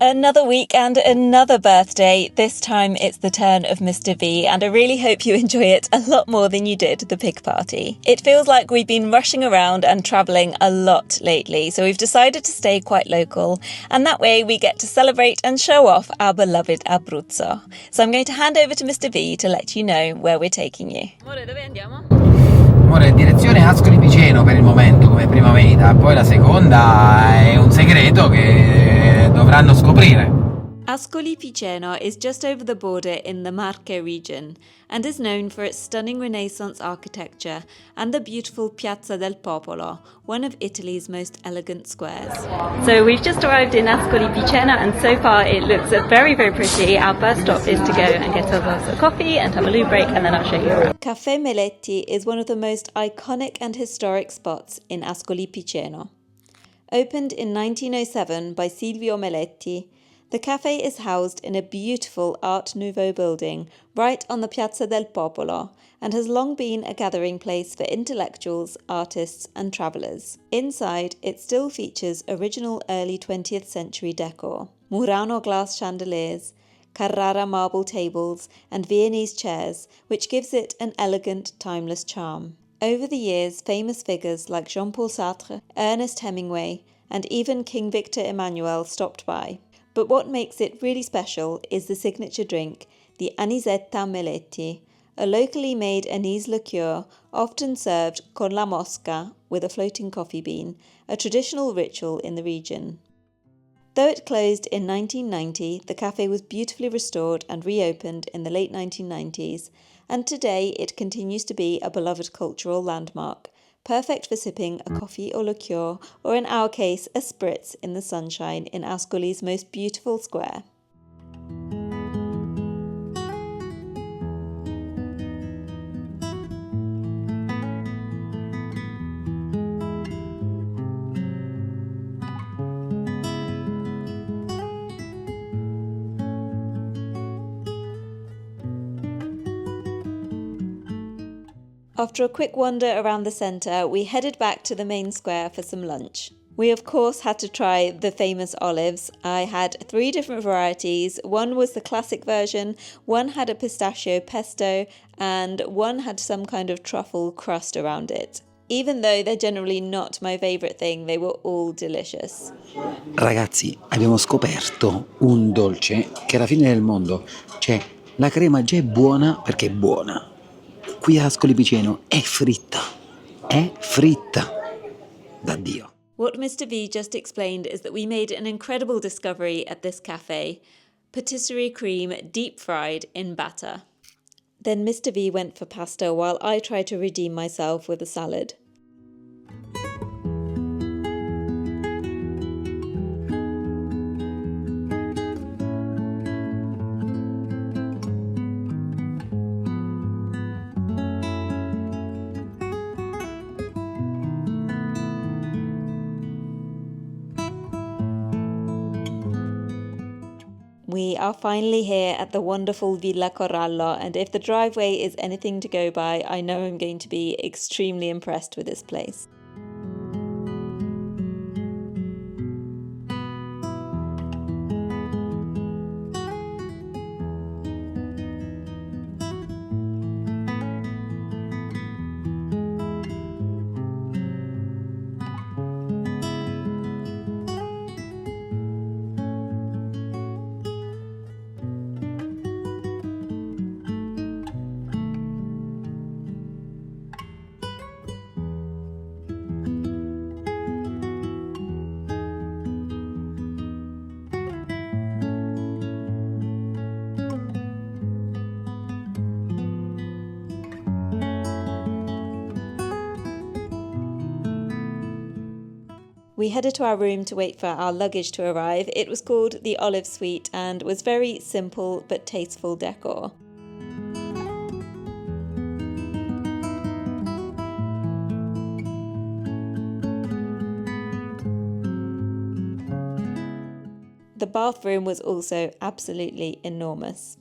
Another week and another birthday. This time it's the turn of Mr. V, and I really hope you enjoy it a lot more than you did the pig party. It feels like we've been rushing around and travelling a lot lately, so we've decided to stay quite local, and that way we get to celebrate and show off our beloved Abruzzo. So I'm going to hand over to Mr. V to let you know where we're taking you. Amore, dove andiamo? Amore, direzione Ascoli Piceno per il momento come prima meta, poi la seconda è un segreto che dovranno scoprire. Ascoli Piceno is just over the border in the Marche region and is known for its stunning Renaissance architecture and the beautiful Piazza del Popolo, one of Italy's most elegant squares. So we've just arrived in Ascoli Piceno and so far it looks very, very pretty. Our first stop is to go and get ourselves a coffee and have a loo break, and then I'll show you around. Caffè Meletti is one of the most iconic and historic spots in Ascoli Piceno. Opened in 1907 by Silvio Meletti, the cafe is housed in a beautiful Art Nouveau building right on the Piazza del Popolo and has long been a gathering place for intellectuals, artists and travellers. Inside, it still features original early 20th century decor, Murano glass chandeliers, Carrara marble tables and Viennese chairs, which gives it an elegant, timeless charm. Over the years, famous figures like Jean-Paul Sartre, Ernest Hemingway and even King Victor Emmanuel stopped by. But what makes it really special is the signature drink, the Anisetta Meletti, a locally made anise liqueur often served con la mosca with a floating coffee bean, a traditional ritual in the region. Though it closed in 1990, the cafe was beautifully restored and reopened in the late 1990s, and today it continues to be a beloved cultural landmark, perfect for sipping a coffee or liqueur, or in our case, a spritz in the sunshine in Ascoli's most beautiful square. After a quick wander around the centre, we headed back to the main square for some lunch. We of course had to try the famous olives. I had 3 different varieties. One was the classic version, one had a pistachio pesto, and one had some kind of truffle crust around it. Even though they're generally not my favourite thing, they were all delicious. Ragazzi, abbiamo scoperto un dolce che è la fine del mondo. Cioè, la crema già è buona perché è buona. Qui a Ascoli Piceno è fritta. È fritta. Da Dio. What Mr. V just explained is that we made an incredible discovery at this cafe: patisserie cream deep fried in batter. Then Mr. V went for pasta while I tried to redeem myself with a salad. We are finally here at the wonderful Villa Corallo, and if the driveway is anything to go by, I know I'm going to be extremely impressed with this place. We headed to our room to wait for our luggage to arrive. It was called the Olive Suite and was very simple but tasteful decor. The bathroom was also absolutely enormous.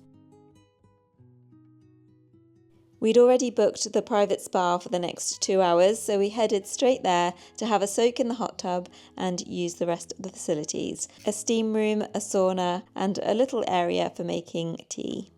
We'd already booked the private spa for the next 2 hours, so we headed straight there to have a soak in the hot tub and use the rest of the facilities. A steam room, a sauna, and a little area for making tea.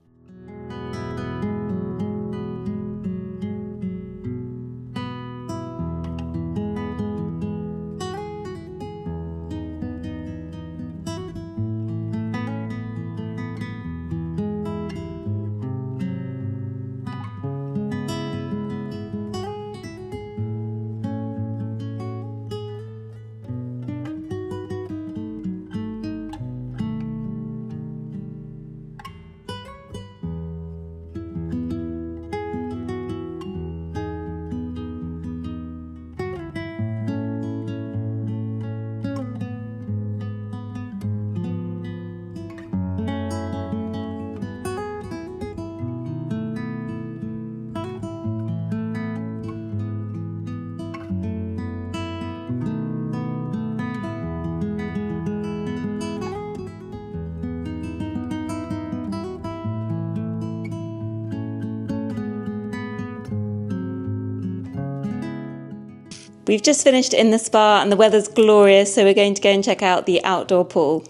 We've just finished in the spa and the weather's glorious, so we're going to go and check out the outdoor pool.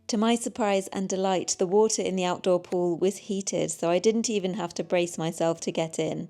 To my surprise and delight, the water in the outdoor pool was heated, so I didn't even have to brace myself to get in.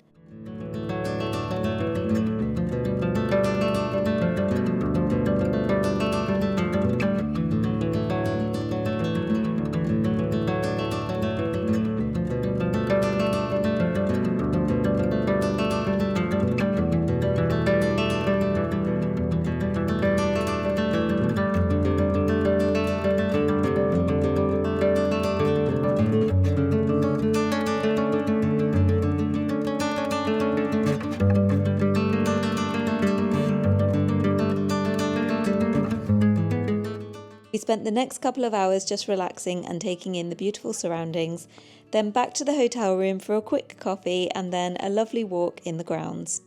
We spent the next couple of hours just relaxing and taking in the beautiful surroundings, then back to the hotel room for a quick coffee and then a lovely walk in the grounds.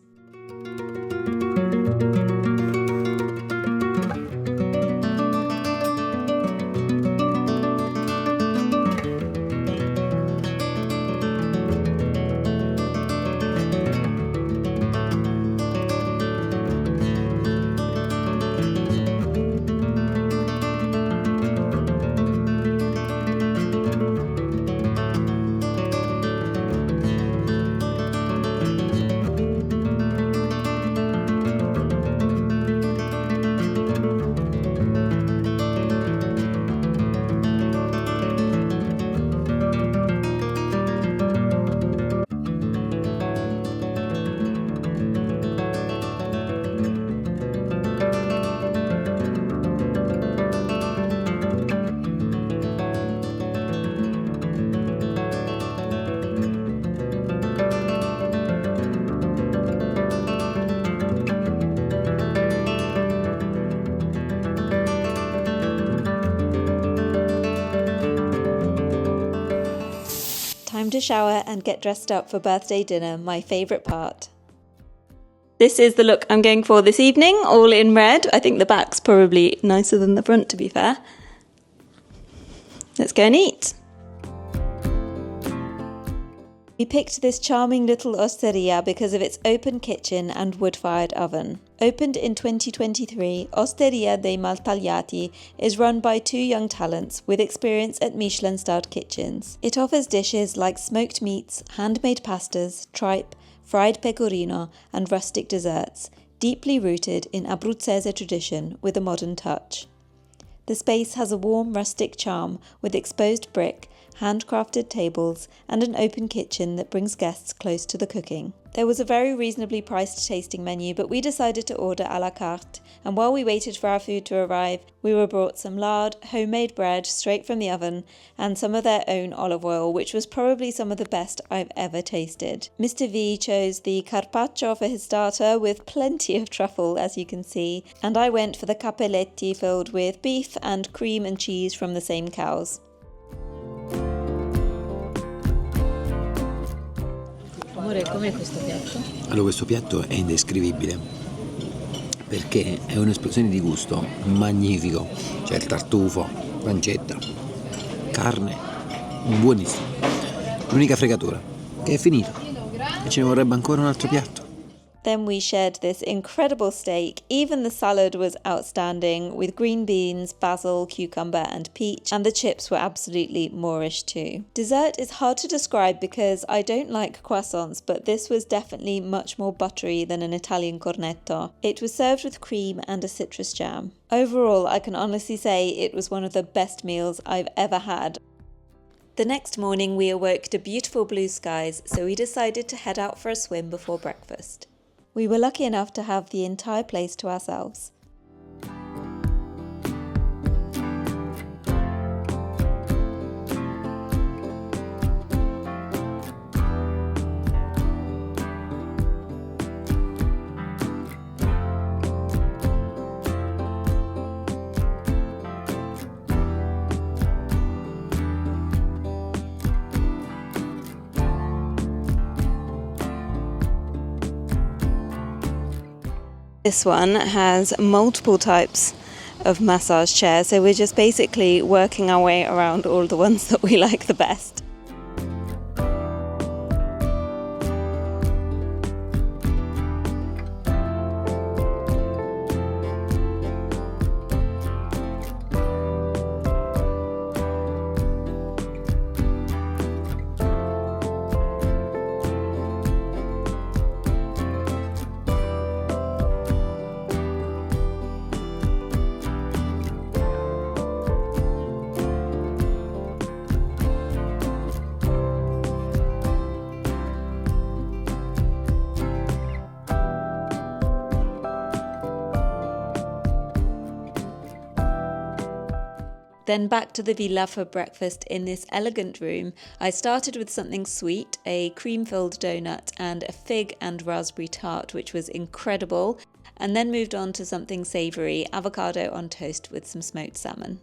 Time to shower and get dressed up for birthday dinner, my favourite part. This is the look I'm going for this evening, all in red. I think the back's probably nicer than the front, to be fair. Let's go and eat. We picked this charming little osteria because of its open kitchen and wood-fired oven. Opened in 2023, Osteria dei Maltagliati is run by two young talents with experience at Michelin-starred kitchens. It offers dishes like smoked meats, handmade pastas, tripe, fried pecorino and rustic desserts, deeply rooted in Abruzzese tradition with a modern touch. The space has a warm rustic charm with exposed brick, handcrafted tables and an open kitchen that brings guests close to the cooking. There was a very reasonably priced tasting menu, but we decided to order à la carte And while we waited for our food to arrive, we were brought some lard, homemade bread straight from the oven, and some of their own olive oil, which was probably some of the best I've ever tasted. Mr. V chose the carpaccio for his starter with plenty of truffle, as you can see, and I went for the cappelletti filled with beef and cream and cheese from the same cows. Amore, com'è questo piatto? Allora, questo piatto è indescrivibile perché è un'esplosione di gusto magnifico. C'è il tartufo, pancetta, carne, buonissimo. L'unica fregatura che è finito e ce ne vorrebbe ancora un altro piatto. Then we shared this incredible steak. Even the salad was outstanding with green beans, basil, cucumber and peach, and the chips were absolutely Moorish too. Dessert is hard to describe because I don't like croissants, but this was definitely much more buttery than an Italian cornetto. It was served with cream and a citrus jam. Overall, I can honestly say it was one of the best meals I've ever had. The next morning we awoke to beautiful blue skies, so we decided to head out for a swim before breakfast. We were lucky enough to have the entire place to ourselves. This one has multiple types of massage chairs, so we're just basically working our way around all the ones that we like the best. Then back to the villa for breakfast in this elegant room. I started with something sweet, a cream-filled donut and a fig and raspberry tart, which was incredible, and then moved on to something savoury, avocado on toast with some smoked salmon.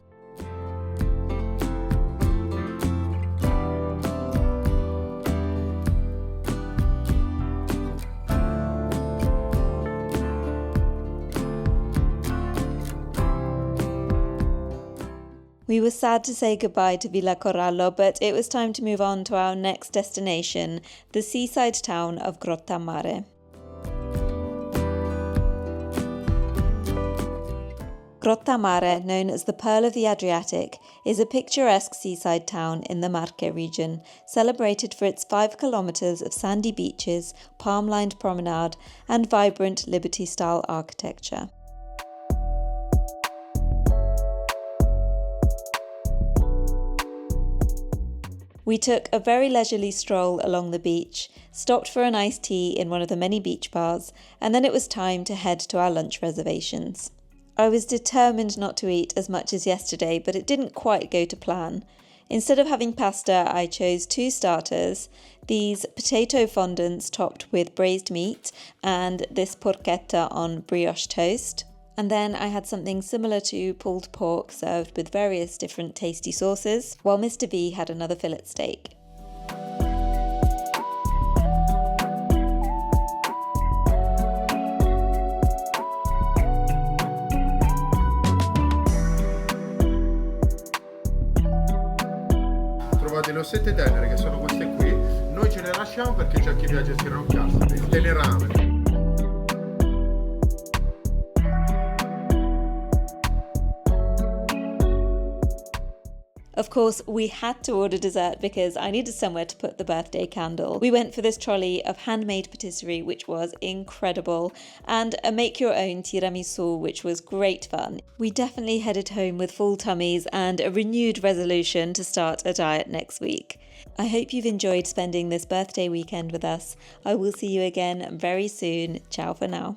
We were sad to say goodbye to Villa Corallo, but it was time to move on to our next destination, the seaside town of Grottammare. Grottammare, known as the Pearl of the Adriatic, is a picturesque seaside town in the Marche region, celebrated for its 5 kilometres of sandy beaches, palm-lined promenade, and vibrant Liberty-style architecture. We took a very leisurely stroll along the beach, stopped for an iced tea in one of the many beach bars, and then it was time to head to our lunch reservations. I was determined not to eat as much as yesterday, but it didn't quite go to plan. Instead of having pasta, I chose 2 starters, these potato fondants topped with braised meat and this porchetta on brioche toast. And then I had something similar to pulled pork served with various different tasty sauces, while Mr. V had another fillet steak. Trovate le ossette tenere, che sono queste qui, noi ce le lasciamo perché c'è chi piace stiracchiarsi, il tenerame. Of course, we had to order dessert because I needed somewhere to put the birthday candle. We went for this trolley of handmade patisserie, which was incredible, and a make-your-own tiramisu, which was great fun. We definitely headed home with full tummies and a renewed resolution to start a diet next week. I hope you've enjoyed spending this birthday weekend with us. I will see you again very soon. Ciao for now.